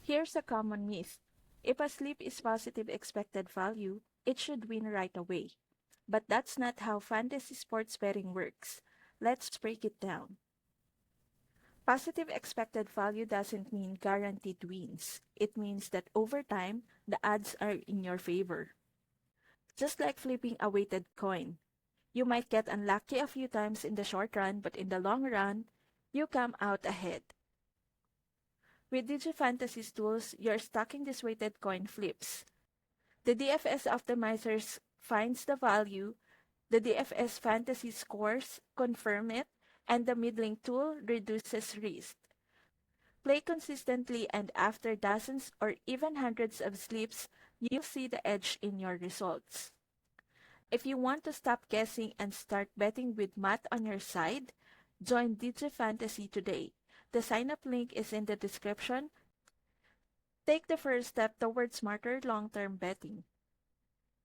Here's a common myth. If a slip is positive expected value, it should win right away. But that's not how fantasy sports betting works. Let's break it down. Positive expected value doesn't mean guaranteed wins. It means that over time, the odds are in your favor. Just like flipping a weighted coin. You might get unlucky a few times in the short run, but in the long run, you come out ahead. With DigiFantasy's tools, you're stacking these weighted coin flips. The DFS optimizers finds the value, the DFS fantasy scores confirm it, and the middling tool reduces risk. Play consistently, and after dozens or even hundreds of sleeps, you'll see the edge in your results. If you want to stop guessing and start betting with math on your side, join DigiFantasy today. The sign-up link is in the description. Take the first step towards smarter long-term betting.